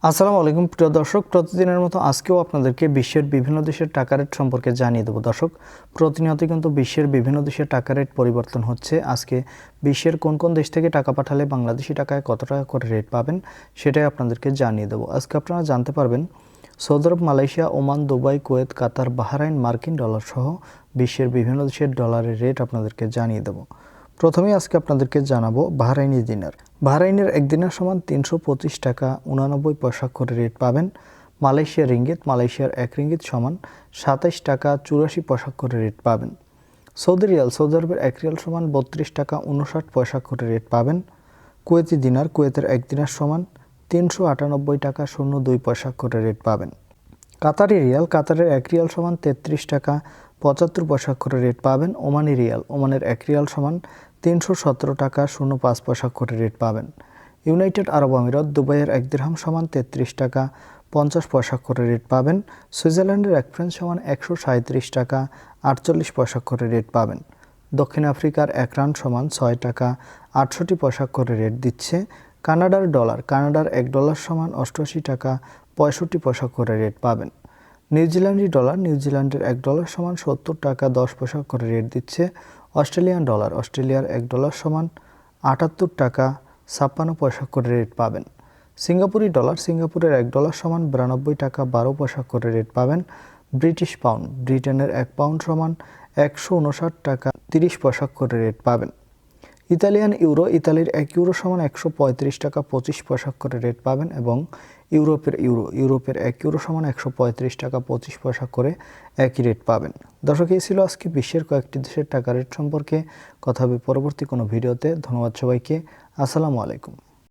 আসসালামু আলাইকুম প্রিয় দর্শক, প্রতিদিনের মতো আজকেও আপনাদেরকে বিশ্বের বিভিন্ন দেশের টাকা রেট সম্পর্কে জানিয়ে দেব। দর্শক, প্রতিনিয়ত কিন্তু বিশ্বের বিভিন্ন দেশের টাকা রেট পরিবর্তন হচ্ছে। আজকে বিশ্বের কোন কোন দেশ থেকে টাকা পাঠালে বাংলাদেশি টাকায় কত টাকা করে রেট পাবেন সেটাই আপনাদেরকে জানিয়ে দেব। আজকে আপনারা জানতে পারবেন সৌদি আরব, মালয়েশিয়া, ওমান, দুবাই, কুয়েত, কাতার, বাহরাইন, মার্কিন ডলার সহ বিশ্বের বিভিন্ন দেশের ডলারের রেট আপনাদেরকে জানিয়ে দেব। প্রথমেই আজকে আপনাদেরকে জানাবো বাহরাইনি দিনার। বাহরাইনের এক দিনার সমান 325 টাকা 89 পয়সা করে রেট পাবেন। মালয়েশিয়ার রিঙ্গিত, মালয়েশিয়ার এক রিঙ্গিত সমান 27 টাকা 84 পয়সা করে রেট পাবেন। সৌদি রিয়াল, সৌদি আরবের এক রিয়াল সমান 32 টাকা 59 পয়সা করে রেট পাবেন। কুয়েতি দিনার, কুয়েতের এক দিনার সমান 398 টাকা 02 পয়সা করে রেট পাবেন। কাতারি রিয়াল, কাতারের এক রিয়াল সমান 33 টাকা 75 পয়সা করে রেট পাবেন। ওমানি রিয়াল, ওমানের এক রিয়াল সমান 317 টাকা 05 পয়সা করে রেট পাবেন। ইউনাইটেড আরব আমিরাত, দুবাইয়ের এক দিরহাম সমান 33 টাকা 50 পয়সা করে রেট পাবেন। সুইজারল্যান্ডের এক ফ্রান্ক সমান 137 টাকা 48 পয়সা করে রেট পাবেন। দক্ষিণ আফ্রিকার এক রান সমান 6 টাকা 68 পয়সা করে রেট দিচ্ছে। কানাডার ডলার, কানাডার এক ডলার সমান 88 টাকা 65 পয়সা করে রেট পাবেন। নিউজিল্যান্ডি ডলার, নিউজিল্যান্ডের এক ডলার সমান 70 টাকা 10 পয়সা করে রেট দিচ্ছে। অস্ট্রেলিয়ান ডলার, অস্ট্রেলিয়ার এক ডলার সমান 78 টাকা 56 পয়সা করে রেট পাবেন। সিঙ্গাপুরি ডলার, সিঙ্গাপুরের এক ডলার সমান 92 টাকা 12 পয়সা করে রেট পাবেন। ব্রিটিশ পাউন্ড, ব্রিটেনের এক পাউন্ড সমান 159 টাকা 30 পয়সা করে রেট পাবেন। ইতালিয়ান ইউরো, ইতালির এক ইউরো সমান 135 টাকা 25 পয়সা করে রেট পাবেন এবং ইউরোপের ইউরো, ইউরোপের এক ইউরো সমান 135 টাকা 25 পয়সা করে একই রেট পাবেন। দর্শক, এই ছিল আজকে বিশ্বের কয়েকটি দেশের টাকা রেট সম্পর্কে কথা হবে পরবর্তী কোনো ভিডিওতে। ধন্যবাদ সবাইকে। আসসালামু আলাইকুম।